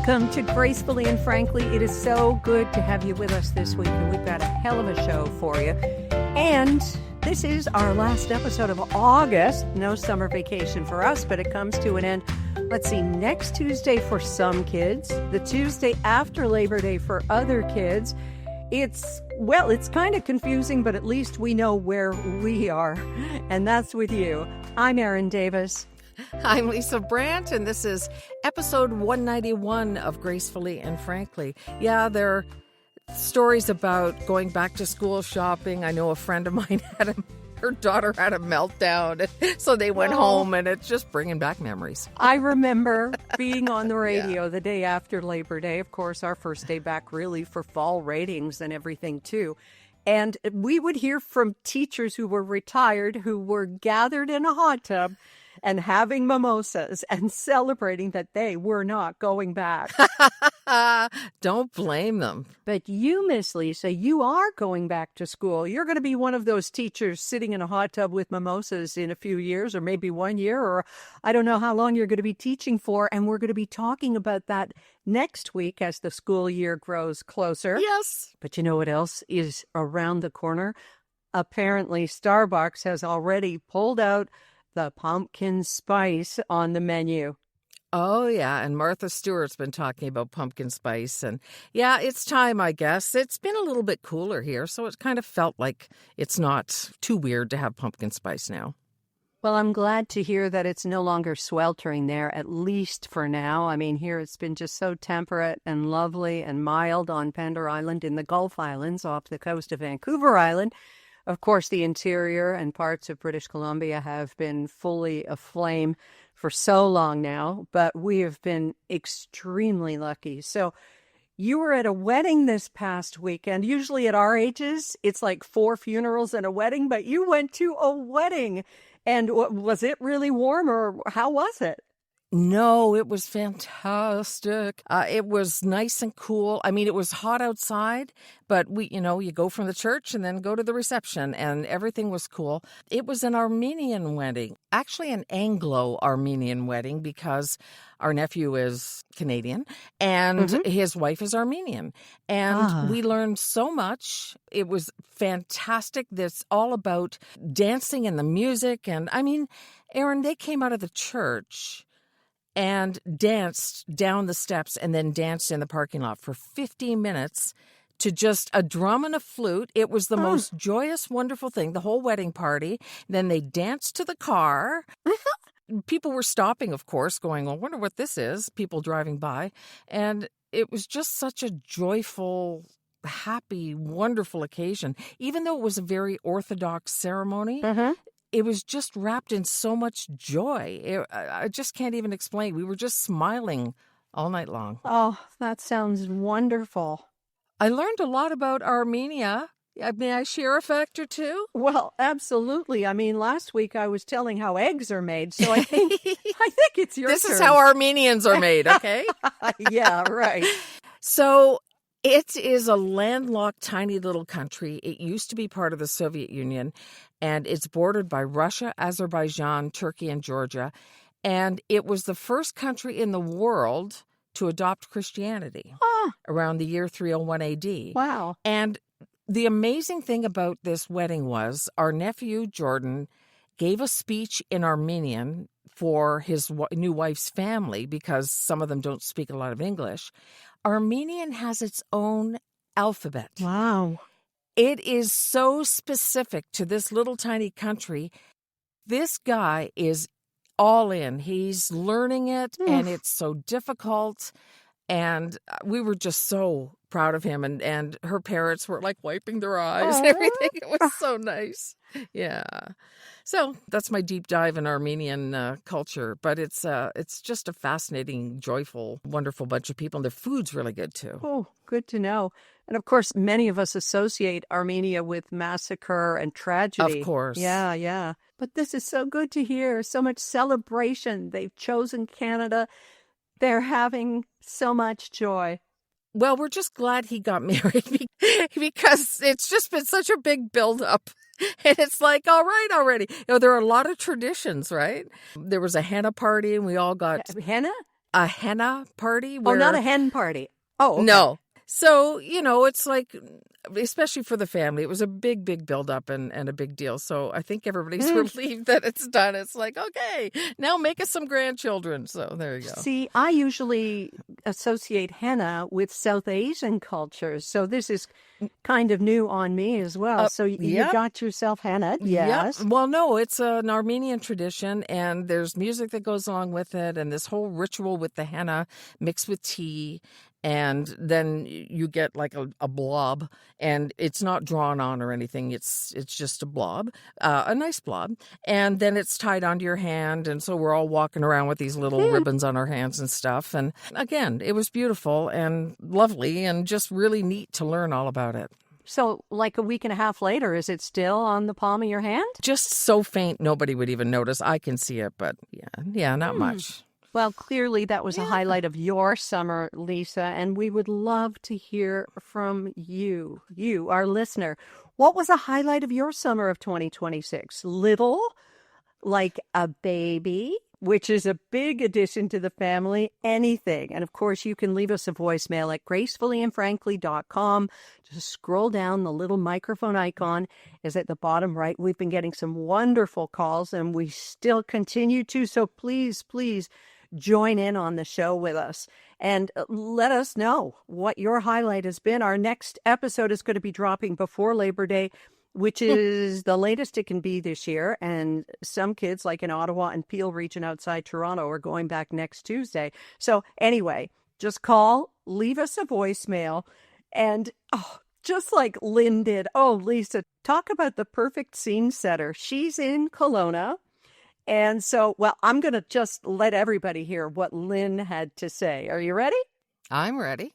Welcome to Gracefully and Frankly. It is so good to have you with us this week, and we've got a hell of a show for you. And this is our last episode of August. No summer vacation for us, but it comes to an end. Let's see, next Tuesday for some kids, the Tuesday after Labor Day for other kids. It's kind of confusing, but at least we know where we are, and that's with you. I'm Erin Davis. I'm Lisa Brandt, and this is episode 191 of Gracefully and Frankly. Yeah, there are stories about going back to school shopping. I know a friend of mine her daughter had a meltdown, so they went home, and it's just bringing back memories. I remember being on the radio the day after Labor Day, of course, our first day back really for fall ratings and everything too. And we would hear from teachers who were retired, who were gathered in a hot tub and having mimosas and celebrating that they were not going back. Don't blame them. But you, Miss Lisa, you are going back to school. You're going to be one of those teachers sitting in a hot tub with mimosas in a few years, or maybe 1 year, or I don't know how long you're going to be teaching for. And we're going to be talking about that next week as the school year grows closer. Yes. But you know what else is around the corner? Apparently, Starbucks has already pulled out the pumpkin spice on the menu. Oh, yeah, and Martha Stewart's been talking about pumpkin spice, and yeah, it's time, I guess. It's been a little bit cooler here, so it kind of felt like it's not too weird to have pumpkin spice now. Well, I'm glad to hear that it's no longer sweltering there, at least for now. I mean, here it's been just so temperate and lovely and mild on Pender Island in the Gulf Islands off the coast of Vancouver Island. Of course, the interior and parts of British Columbia have been fully aflame for so long now, but we have been extremely lucky. So you were at a wedding this past weekend. Usually at our ages, it's like 4 funerals and a wedding, but you went to a wedding. And was it really warm, or how was it? No, it was fantastic. It was nice and cool. I mean, it was hot outside, but you go from the church and then go to the reception, and everything was cool. It was an Armenian wedding, actually an Anglo-Armenian wedding, because our nephew is Canadian and his wife is Armenian. And we learned so much. It was fantastic. It's all about dancing and the music. And I mean, Erin, they came out of the church and danced down the steps and then danced in the parking lot for 15 minutes to just a drum and a flute. It was the most joyous, wonderful thing, the whole wedding party. Then they danced to the car. People were stopping, of course, going, I wonder what this is, people driving by. And it was just such a joyful, happy, wonderful occasion. Even though it was a very Orthodox ceremony, it was just wrapped in so much joy. I just can't even explain. We were just smiling all night long. Oh, that sounds wonderful. I learned a lot about Armenia. May I share a fact or two? Well, absolutely. I mean, last week I was telling how eggs are made, so I think it's your turn. This is how Armenians are made, okay? Yeah, right. So it is a landlocked, tiny little country. It used to be part of the Soviet Union, and it's bordered by Russia, Azerbaijan, Turkey, and Georgia. And it was the first country in the world to adopt Christianity around the year 301 AD. Wow. And the amazing thing about this wedding was our nephew, Jordan, gave a speech in Armenian for his new wife's family because some of them don't speak a lot of English. Armenian has its own alphabet. Wow. It is so specific to this little tiny country. This guy is all in. He's learning it, and it's so difficult. And we were just so proud of him. And her parents were like wiping their eyes and everything. It was so nice. Yeah. So that's my deep dive in Armenian culture. But it's just a fascinating, joyful, wonderful bunch of people. And their food's really good, too. Oh, good to know. And of course, many of us associate Armenia with massacre and tragedy. Of course. Yeah, yeah. But this is so good to hear. So much celebration. They've chosen Canada. They're having so much joy. Well, we're just glad he got married because it's just been such a big buildup. And it's like, all right, already. There are a lot of traditions, right? There was a henna party and we all got... Henna? a henna party Oh, not where a hen party. Oh, okay. no. So, it's like, especially for the family, it was a big, big build-up and a big deal. So I think everybody's relieved that it's done. It's like, okay, now make us some grandchildren. So there you go. See, I usually associate henna with South Asian cultures, so this is kind of new on me as well. So you yep. got yourself henna, yes. Yep. Well, no, it's an Armenian tradition, and there's music that goes along with it, and this whole ritual with the henna mixed with tea. And then you get like a blob, and it's not drawn on or anything. It's just a blob, a nice blob. And then it's tied onto your hand. And so we're all walking around with these little ribbons on our hands and stuff. And again, it was beautiful and lovely and just really neat to learn all about it. So like a week and a half later, is it still on the palm of your hand? Just so faint, nobody would even notice. I can see it, but yeah, not much. Well, clearly that was a highlight of your summer, Lisa, and we would love to hear from you, our listener. What was a highlight of your summer of 2026? Little, like a baby, which is a big addition to the family, anything. And of course, you can leave us a voicemail at gracefullyandfrankly.com. Just scroll down, the little microphone icon is at the bottom right. We've been getting some wonderful calls, and we still continue to. So please, please, join in on the show with us and let us know what your highlight has been. Our next episode is going to be dropping before Labor Day, which is the latest it can be this year. And some kids, like in Ottawa and Peel region outside Toronto, are going back next Tuesday. So anyway, just call, leave us a voicemail, and just like Lynn did. Oh, Lisa, talk about the perfect scene setter. She's in Kelowna. And so, well, I'm going to just let everybody hear what Lynn had to say. Are you ready? I'm ready.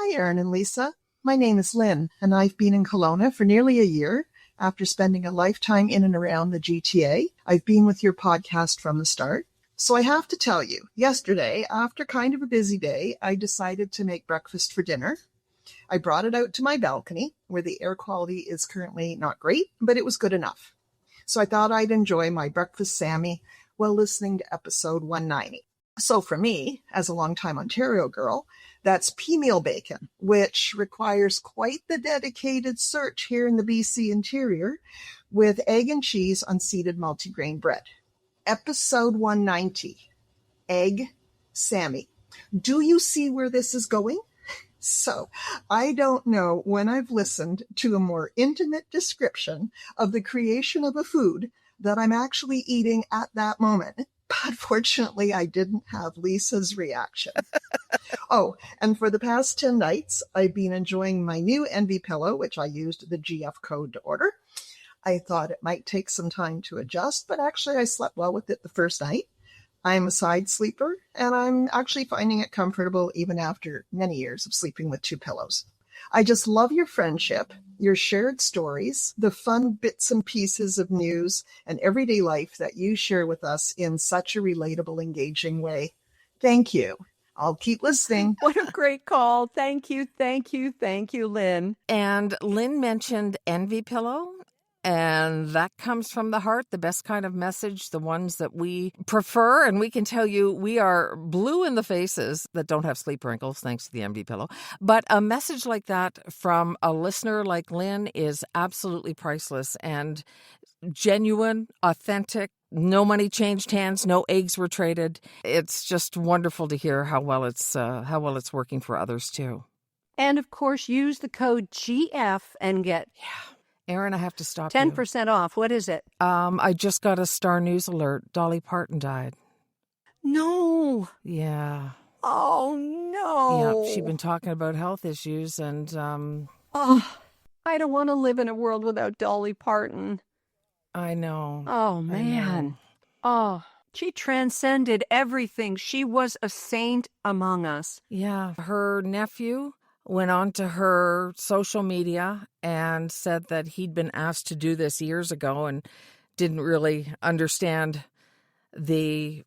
Hi, Erin and Lisa. My name is Lynn, and I've been in Kelowna for nearly a year. After spending a lifetime in and around the GTA, I've been with your podcast from the start. So I have to tell you, yesterday, after kind of a busy day, I decided to make breakfast for dinner. I brought it out to my balcony, where the air quality is currently not great, but it was good enough. So I thought I'd enjoy my breakfast Sammy while listening to episode 190. So for me, as a longtime Ontario girl, that's pea meal bacon, which requires quite the dedicated search here in the BC interior, with egg and cheese on seeded multigrain bread. Episode 190, Egg Sammy. Do you see where this is going? So I don't know when I've listened to a more intimate description of the creation of a food that I'm actually eating at that moment. But fortunately, I didn't have Lisa's reaction. Oh, and for the past 10 nights, I've been enjoying my new Envy pillow, which I used the GF code to order. I thought it might take some time to adjust, but actually I slept well with it the first night. I'm a side sleeper, and I'm actually finding it comfortable even after many years of sleeping with two pillows. I just love your friendship, your shared stories, the fun bits and pieces of news and everyday life that you share with us in such a relatable, engaging way. Thank you. I'll keep listening. What a great call. Thank you, Lynn. And Lynn mentioned Envy Pillow. And that comes from the heart, the best kind of message, the ones that we prefer. And we can tell you we are blue in the faces that don't have sleep wrinkles, thanks to the MD pillow. But a message like that from a listener like Lynn is absolutely priceless and genuine, authentic. No money changed hands, no eggs were traded. It's just wonderful to hear how well it's working for others too. And of course, use the code GF and get Erin, I have to stop 10% off. What is it? I just got a Star News alert. Dolly Parton died. No. Yeah. Oh, no. Yeah, she'd been talking about health issues and... I don't want to live in a world without Dolly Parton. I know. Oh, man. Oh, she transcended everything. She was a saint among us. Yeah. Her nephew went on to her social media and said that he'd been asked to do this years ago and didn't really understand the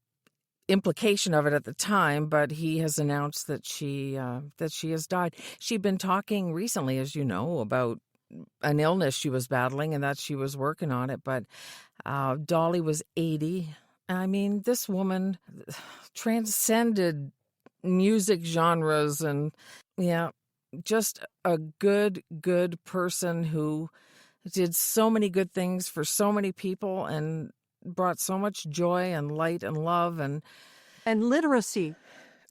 implication of it at the time, but he has announced that she has died. She'd been talking recently, as you know, about an illness she was battling and that she was working on it, but Dolly was 80. I mean, this woman transcended music genres. And yeah, just a good person who did so many good things for so many people and brought so much joy and light and love and literacy.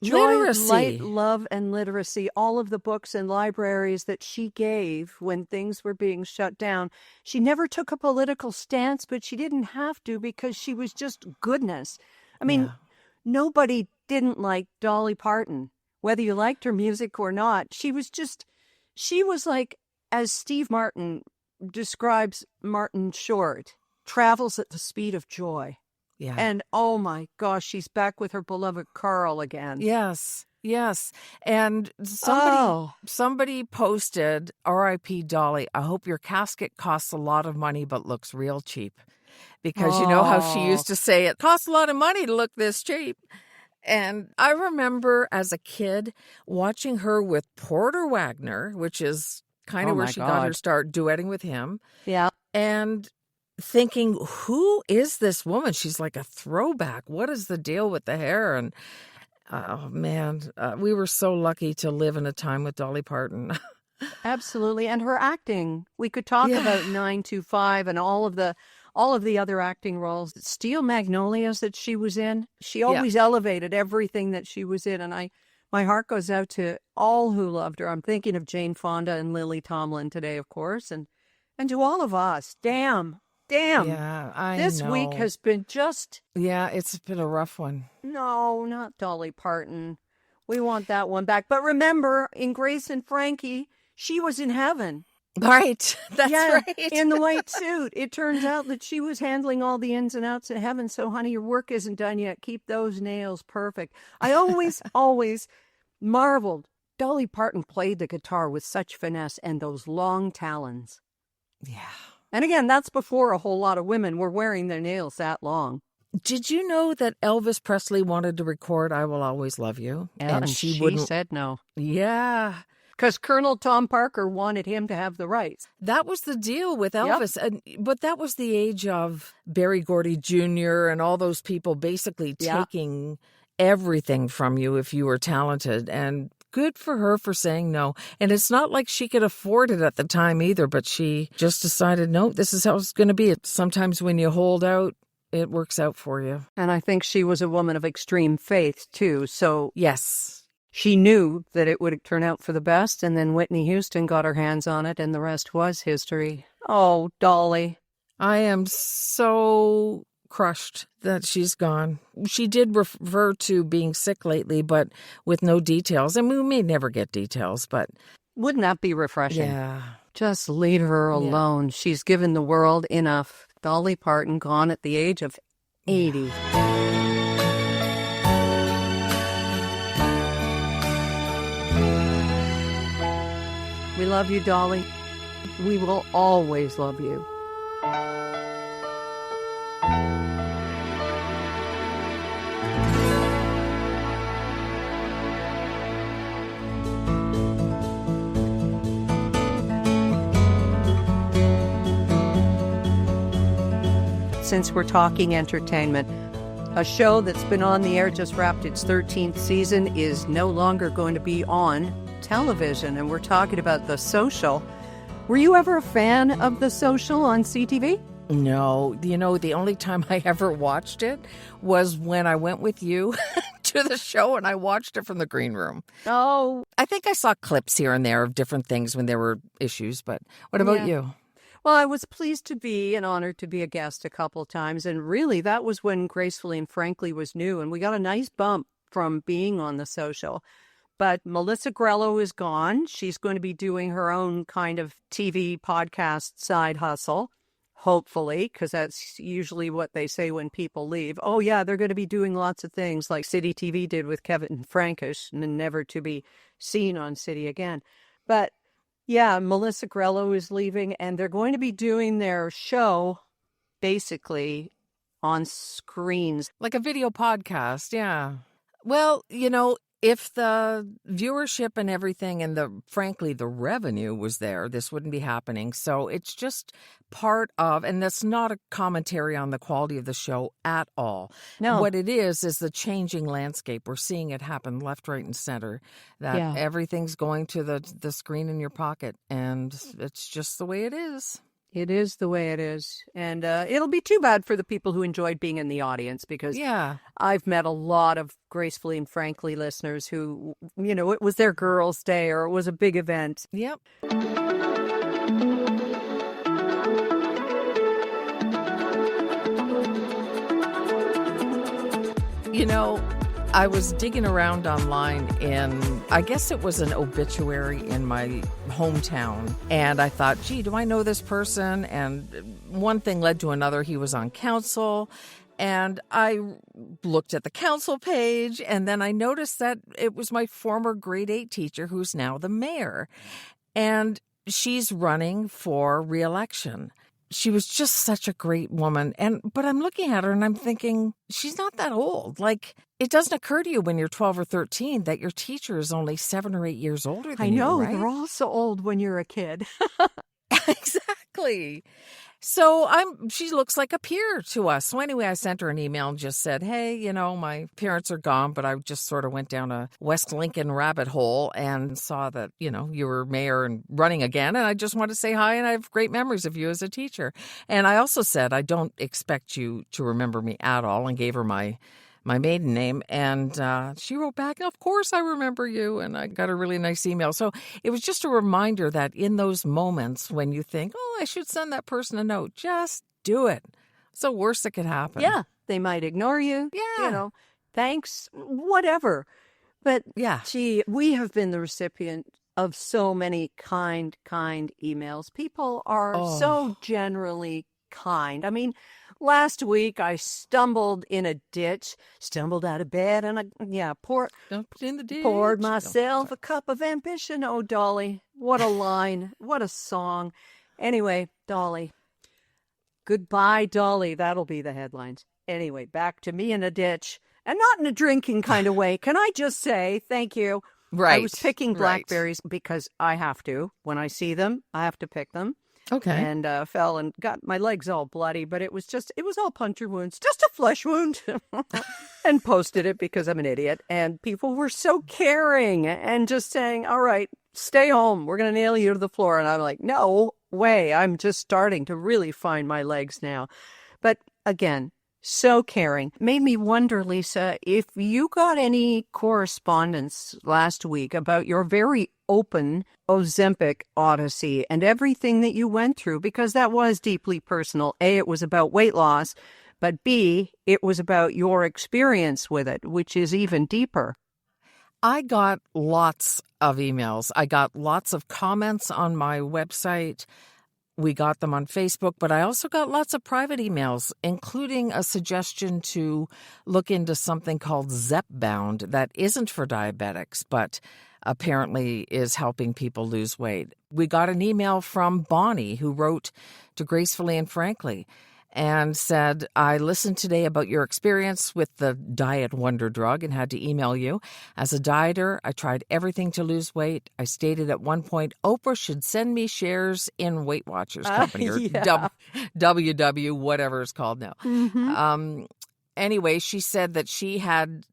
Joy, light, literacy. love, and literacy. All of the books and libraries that she gave when things were being shut down. She never took a political stance, but she didn't have to because she was just goodness. I mean, Yeah. nobody didn't like Dolly Parton, whether you liked her music or not. She was like, as Steve Martin describes Martin Short, travels at the speed of joy. Yeah. And oh my gosh, she's back with her beloved Carl again. Yes. And Oh. somebody posted, R.I.P. Dolly, I hope your casket costs a lot of money but looks real cheap. Because you know how she used to say it costs a lot of money to look this cheap. And I remember as a kid watching her with Porter Wagner, which is kind of where she got her start, duetting with him. Yeah. And thinking, who is this woman? She's like a throwback. What is the deal with the hair? And oh man, we were so lucky to live in a time with Dolly Parton. Absolutely. And her acting. We could talk about 925 and all of the other acting roles. Steel Magnolias that she was in. She always elevated everything that she was in. And my heart goes out to all who loved her. I'm thinking of Jane Fonda and Lily Tomlin today, of course, and to all of us. Damn. Yeah, I know. This week has been just... Yeah, it's been a rough one. No, not Dolly Parton. We want that one back. But remember, in Grace and Frankie, she was in heaven. Right. That's right. In the white suit. It turns out that she was handling all the ins and outs in heaven. So, honey, your work isn't done yet. Keep those nails perfect. I always marveled. Dolly Parton played the guitar with such finesse and those long talons. Yeah. And again, that's before a whole lot of women were wearing their nails that long. Did you know that Elvis Presley wanted to record I Will Always Love You? Yeah, and she wouldn't. Said no. Yeah. Because Colonel Tom Parker wanted him to have the rights. That was the deal with Elvis. But that was the age of Berry Gordy Jr. and all those people basically taking everything from you if you were talented. And good for her for saying no. And it's not like she could afford it at the time either, but she just decided, no, this is how it's going to be. Sometimes when you hold out, it works out for you. And I think she was a woman of extreme faith, too. So yes, she knew that it would turn out for the best. And then Whitney Houston got her hands on it, and the rest was history. Oh, Dolly. I am so crushed that she's gone. She did refer to being sick lately, but with no details. And we may never get details, but... Wouldn't that be refreshing? Yeah. Just leave her alone. Yeah. She's given the world enough. Dolly Parton gone at the age of 80. Yeah. We love you, Dolly. We will always love you. Since we're talking entertainment, a show that's been on the air, just wrapped its 13th season, is no longer going to be on television, and we're talking about The Social. Were you ever a fan of The Social on CTV? No. You know, the only time I ever watched it was when I went with you to the show, and I watched it from the green room. Oh. I think I saw clips here and there of different things when there were issues, but what about you? Well, I was pleased to be and honored to be a guest a couple times, and really that was when Gracefully and Frankly was new, and we got a nice bump from being on The Social. But Melissa Grello is gone. She's going to be doing her own kind of TV podcast side hustle, hopefully, because that's usually what they say when people leave. Oh, yeah, they're going to be doing lots of things like City TV did with Kevin Frankish, and never to be seen on City again. But yeah, Melissa Grello is leaving, and they're going to be doing their show basically on screens. Like a video podcast, yeah. Well, you know, if the viewership and everything and frankly, the revenue was there, this wouldn't be happening. So it's just part of, and that's not a commentary on the quality of the show at all. No. What it is the changing landscape. We're seeing it happen left, right, and center, that everything's going to the screen in your pocket, and it's just the way it is. It is the way it is. And it'll be too bad for the people who enjoyed being in the audience, because I've met a lot of Gracefully and Frankly listeners who, it was their girls' day or it was a big event. Yep. I was digging around online I guess it was an obituary in my hometown. And I thought, gee, do I know this person? And one thing led to another. He was on council. And I looked at the council page, and then I noticed that it was my former grade 8 teacher who's now the mayor. And she's running for re-election. She was just such a great woman. But I'm looking at her and I'm thinking, she's not that old. Like, it doesn't occur to you when you're 12 or 13 that your teacher is only 7 or 8 years older than you, right? They're all so old when you're a kid. Exactly. So she looks like a peer to us. So anyway, I sent her an email and just said, hey, my parents are gone, but I just sort of went down a West Lincoln rabbit hole and saw that, you were mayor and running again. And I just want to say hi, and I have great memories of you as a teacher. And I also said, I don't expect you to remember me at all, and gave her my maiden name. And she wrote back, of course I remember you. And I got a really nice email. So it was just a reminder that in those moments when you think, oh, I should send that person a note, just do it. It's the worst that could happen. Yeah. They might ignore you. Yeah. Thanks, whatever. But gee, we have been the recipient of so many kind emails. People are so generally kind. I mean, last week I stumbled in a ditch, stumbled out of bed, and poured myself a cup of ambition. Oh, Dolly, what a line, what a song. Anyway, Dolly, goodbye, Dolly. That'll be the headlines. Anyway, back to me in a ditch, and not in a drinking kind of way. Can I just say thank you? Right. I was picking blackberries because I have to. When I see them, I have to pick them. Okay. And fell and got my legs all bloody, but it was all puncture wounds, just a flesh wound. And posted it because I'm an idiot. And people were so caring and just saying, all right, stay home. We're going to nail you to the floor. And I'm like, no way. I'm just starting to really find my legs now. But again, so caring. Made me wonder, Lisa, if you got any correspondence last week about your very open Ozempic odyssey and everything that you went through, because that was deeply personal. A, it was about weight loss, but B, it was about your experience with it, which is even deeper. I got lots of emails. I got lots of comments on my website. We got them on Facebook, but I also got lots of private emails, including a suggestion to look into something called Zepbound that isn't for diabetics, but apparently is helping people lose weight. We got an email from Bonnie, who wrote to Gracefully and Frankly and said, I listened today about your experience with the diet wonder drug and had to email you. As a dieter, I tried everything to lose weight. I stated at one point, Oprah should send me shares in Weight Watchers Company, or WW, whatever it's called now. Mm-hmm. Anyway, she said that she had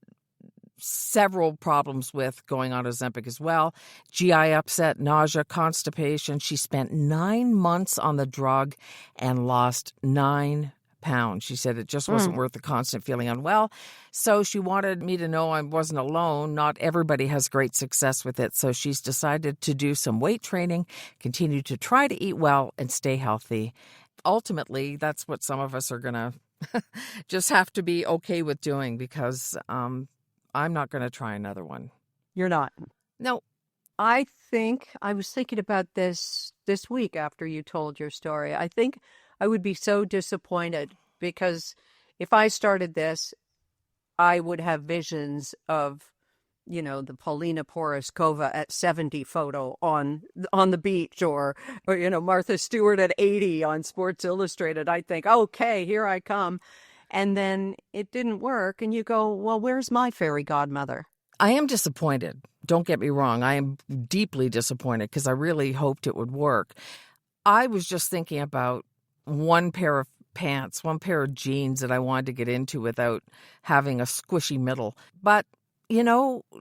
several problems with going on Ozempic as well. GI upset, nausea, constipation. She spent 9 months on the drug and lost 9 pounds. She said it just wasn't worth the constant feeling unwell. So she wanted me to know I wasn't alone. Not everybody has great success with it. So she's decided to do some weight training, continue to try to eat well, and stay healthy. Ultimately, that's what some of us are going to just have to be okay with doing, because I'm not going to try another one. You're not? No. I was thinking about this week after you told your story. I think I would be so disappointed, because if I started this, I would have visions of, the Paulina Poroskova at 70 photo on the beach, or Martha Stewart at 80 on Sports Illustrated. I'd think, okay, here I come. And then it didn't work. And you go, well, where's my fairy godmother? I am disappointed. Don't get me wrong. I am deeply disappointed because I really hoped it would work. I was just thinking about one pair of pants, one pair of jeans that I wanted to get into without having a squishy middle. But,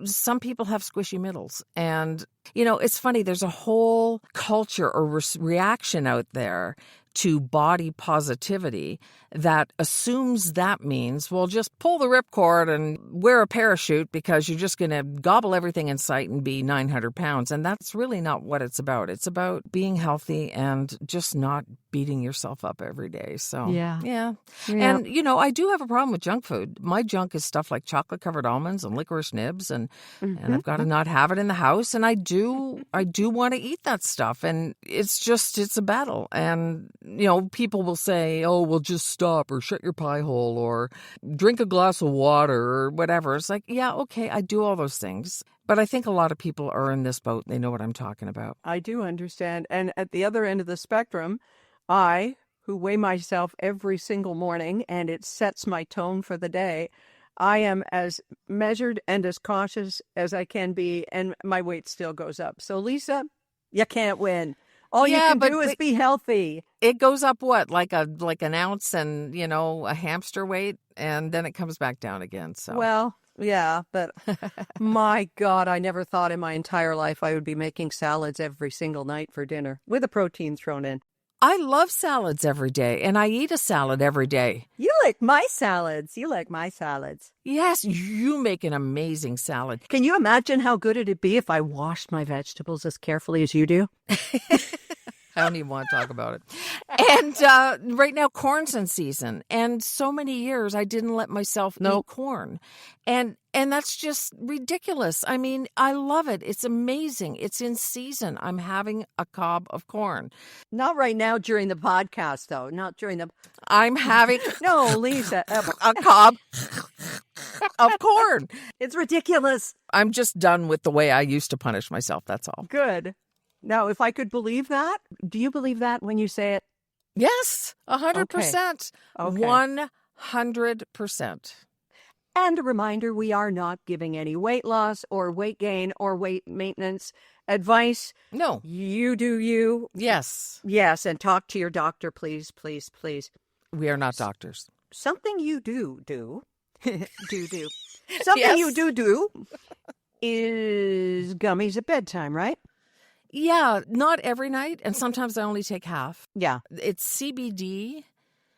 some people have squishy middles. And, it's funny. There's a whole culture or reaction out there to body positivity that assumes that means, well, just pull the ripcord and wear a parachute because you're just going to gobble everything in sight and be 900 pounds. And that's really not what it's about. It's about being healthy and just not beating yourself up every day. So, yeah. And, I do have a problem with junk food. My junk is stuff like chocolate-covered almonds and licorice nibs, and I've got to not have it in the house. And I do want to eat that stuff. And it's a battle. And, people will say, oh, well, just stop or shut your pie hole or drink a glass of water or whatever. It's like, yeah, okay, I do all those things. But I think a lot of people are in this boat. They know what I'm talking about. I do understand. And at the other end of the spectrum, I, who weigh myself every single morning and it sets my tone for the day, I am as measured and as cautious as I can be, and my weight still goes up. So, Lisa, you can't win. All you can do is be healthy. It goes up what, like an ounce and, a hamster weight, and then it comes back down again. So well, yeah, but my God, I never thought in my entire life I would be making salads every single night for dinner with a protein thrown in. I love salads every day, and I eat a salad every day. You like my salads. You like my salads. Yes, you make an amazing salad. Can you imagine how good it'd be if I washed my vegetables as carefully as you do? I don't even want to talk about it. And right now, corn's in season. And so many years, I didn't let myself eat corn. And that's just ridiculous. I mean, I love it. It's amazing. It's in season. I'm having a cob of corn. Not right now during the podcast, though. Not during the... I'm having... No, Lisa. a cob of corn. It's ridiculous. I'm just done with the way I used to punish myself. That's all. Good. Now, if I could believe that, do you believe that when you say it? Yes, 100%. Okay. 100%. And a reminder, we are not giving any weight loss or weight gain or weight maintenance advice. No. You do you. Yes. Yes, and talk to your doctor, please, please, please. We are not doctors. Something you do. Something you do is gummies at bedtime, right? Yeah, not every night, and sometimes I only take half. Yeah. It's CBD,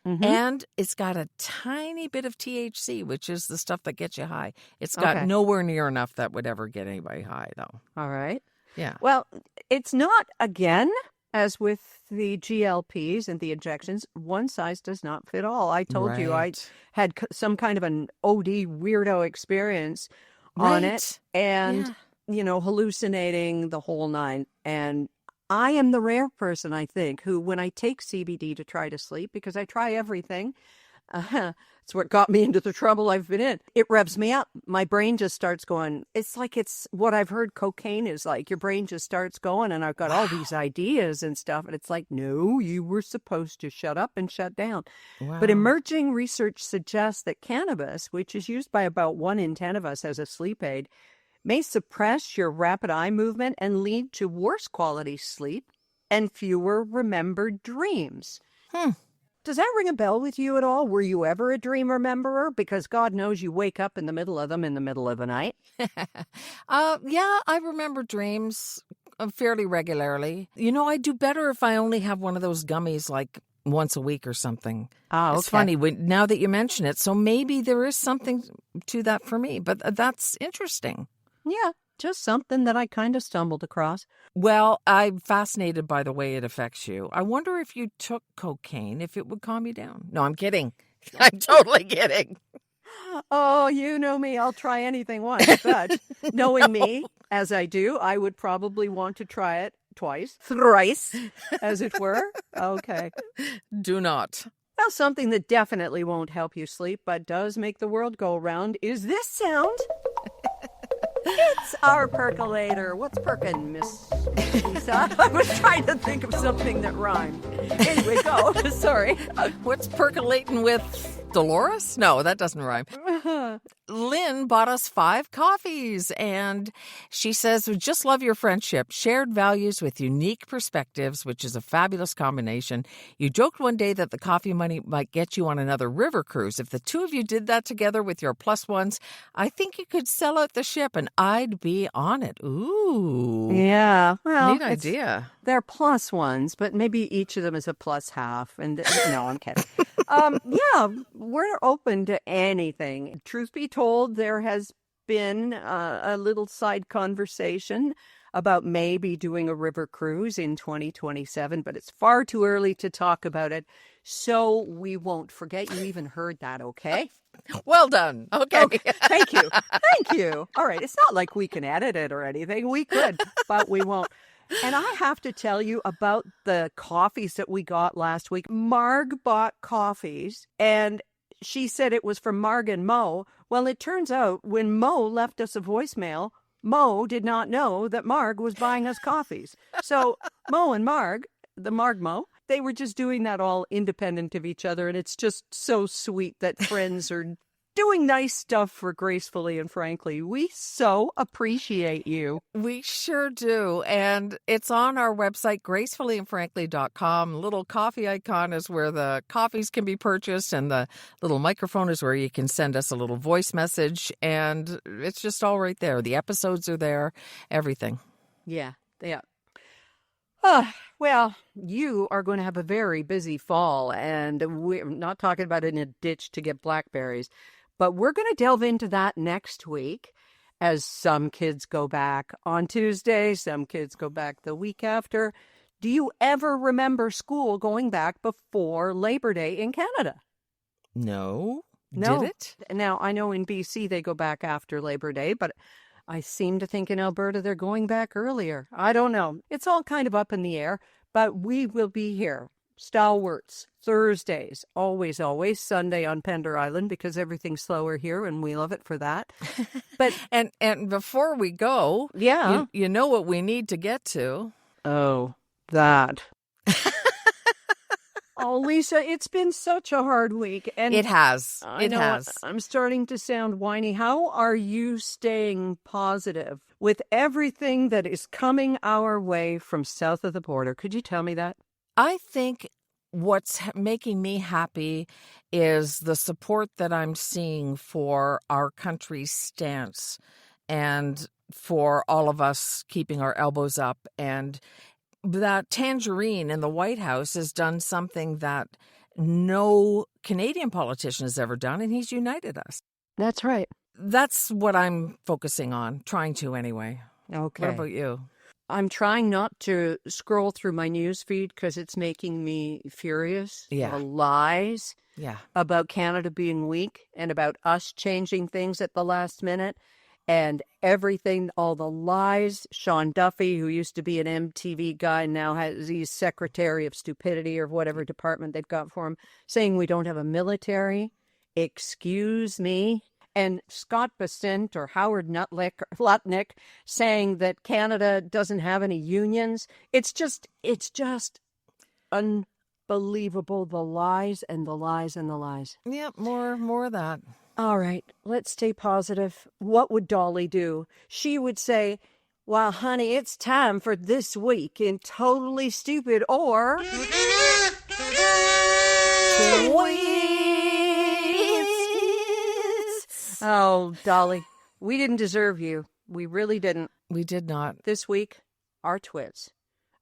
and it's got a tiny bit of THC, which is the stuff that gets you high. It's got nowhere near enough that would ever get anybody high, though. All right. Yeah. Well, it's not, again, as with the GLPs and the injections, one size does not fit all. I told you I had some kind of an OD weirdo experience on it, and... hallucinating the whole nine. And I am the rare person, I think, who, when I take CBD to try to sleep, because I try everything, it's what got me into the trouble I've been in. It revs me up. My brain just starts going. It's like it's what I've heard cocaine is like. Your brain just starts going, and I've got all these ideas and stuff. And it's like, no, you were supposed to shut up and shut down. Wow. But emerging research suggests that cannabis, which is used by about 1 in 10 of us as a sleep aid, may suppress your rapid eye movement and lead to worse quality sleep and fewer remembered dreams. Does that ring a bell with you at all? Were you ever a dream rememberer? Because God knows you wake up in the middle of them in the middle of the night. Yeah, I remember dreams fairly regularly. I do better if I only have one of those gummies like once a week or something. Oh, okay. It's funny now that you mention it. So maybe there is something to that for me, but that's interesting. Yeah, just something that I kind of stumbled across. Well, I'm fascinated by the way it affects you. I wonder if you took cocaine, if it would calm you down. No, I'm kidding. I'm totally kidding. Oh, you know me. I'll try anything once. But knowing me, as I do, I would probably want to try it twice, thrice, as it were. Okay. Do not. Well, something that definitely won't help you sleep, but does make the world go round, is this sound. It's our percolator. What's perkin', Miss Lisa? I was trying to think of something that rhymed. Anyway, go. Sorry. What's percolating with Dolores? No, that doesn't rhyme. Lynn bought us 5 coffees, and she says, we just love your friendship, shared values with unique perspectives, which is a fabulous combination. You joked one day that the coffee money might get you on another river cruise. If the two of you did that together with your plus ones, I think you could sell out the ship, and I'd be on it. Ooh. Yeah. Well, Neat idea. They're plus ones, but maybe each of them is a plus half. And no, I'm kidding. Yeah, we're open to anything. Truth be told, there has been a little side conversation about maybe doing a river cruise in 2027, but it's far too early to talk about it. So we won't forget you even heard that, okay? Well done. Okay. Thank you. Thank you. All right. It's not like we can edit it or anything. We could, but we won't. And I have to tell you about the coffees that we got last week. Marg bought coffees, and she said it was from Marg and Mo. Well, it turns out when Mo left us a voicemail, Mo did not know that Marg was buying us coffees. So Mo and Marg, the Marg Mo, they were just doing that all independent of each other. And it's just so sweet that friends are doing nice stuff for Gracefully and Frankly. We so appreciate you. We sure do. And it's on our website, gracefullyandfrankly.com. Little coffee icon is where the coffees can be purchased, and the little microphone is where you can send us a little voice message. And it's just all right there. The episodes are there, everything. Yeah. Well, you are going to have a very busy fall, and we're not talking about in a ditch to get blackberries, but we're going to delve into that next week as some kids go back on Tuesday, some kids go back the week after. Do you ever remember school going back before Labor Day in Canada? No. No. Did it? Now, I know in BC they go back after Labor Day, but I seem to think in Alberta they're going back earlier. I don't know. It's all kind of up in the air, but we will be here. Stalwarts, Thursdays, always, Sunday on Pender Island, because everything's slower here and we love it for that. But and before we go, yeah, you know what we need to get to? Oh, that. Oh, Lisa, it's been such a hard week. And it has. It has. I'm starting to sound whiny. How are you staying positive with everything that is coming our way from south of the border? Could you tell me that? I think what's making me happy is the support that I'm seeing for our country's stance and for all of us keeping our elbows up. And that Tangerine in the White House has done something that no Canadian politician has ever done, and he's united us. That's right. That's what I'm focusing on, trying to anyway. Okay. What about you? I'm trying not to scroll through my news feed because it's making me furious. Yeah. The lies about Canada being weak and about us changing things at the last minute. And everything, all the lies. Sean Duffy, who used to be an MTV guy, now he's Secretary of Stupidity or whatever department they've got for him, saying we don't have a military. Excuse me. And Scott Bessent or Howard Lutnick saying that Canada doesn't have any unions. It's just unbelievable. The lies and the lies and the lies. Yep, more of that. All right, let's stay positive. What would Dolly do? She would say, well, honey, it's time for This Week in Totally Stupid or Tweets. Oh, Dolly, we didn't deserve you. We really didn't. We did not. This week, our twits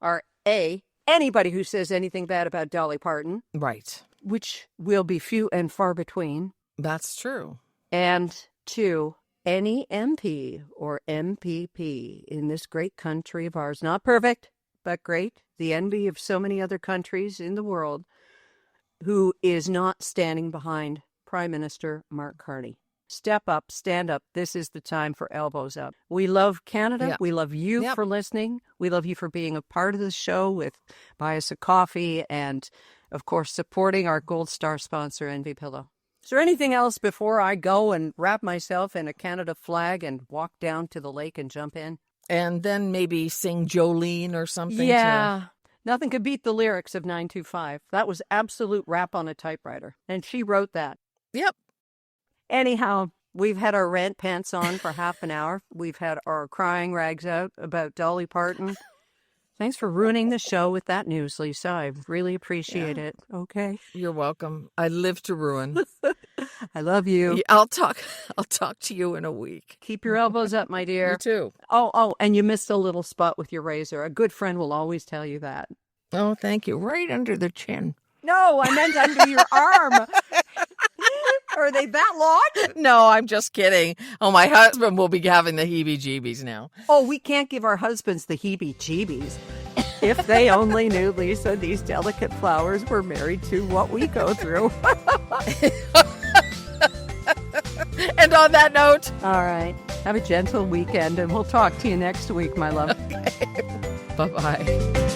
are anybody who says anything bad about Dolly Parton. Right. Which will be few and far between. That's true. And 2, any MP or MPP in this great country of ours, not perfect, but great, the envy of so many other countries in the world, who is not standing behind Prime Minister Mark Carney. Step up, stand up. This is the time for elbows up. We love Canada. Yep. We love you for listening. We love you for being a part of the show with Buy Us a Coffee and, of course, supporting our Gold Star sponsor, Envy Pillow. Is there anything else before I go and wrap myself in a Canada flag and walk down to the lake and jump in? And then maybe sing Jolene or something. Yeah. Nothing could beat the lyrics of 925. That was absolute rap on a typewriter. And she wrote that. Yep. Anyhow, we've had our rant pants on for half an hour. We've had our crying rags out about Dolly Parton. Thanks for ruining the show with that news, Lisa. I really appreciate it. Okay. You're welcome. I live to ruin. I love you. I'll talk to you in a week. Keep your elbows up, my dear. You too. Oh, and you missed a little spot with your razor. A good friend will always tell you that. Oh, thank you. Right under the chin. No, I meant under your arm. Are they that long? No, I'm just kidding. Oh, my husband will be having the heebie-jeebies now. Oh, we can't give our husbands the heebie-jeebies. If they only knew, Lisa, these delicate flowers were married to what we go through. And on that note. All right. Have a gentle weekend, and we'll talk to you next week, my love. Okay. Bye-bye.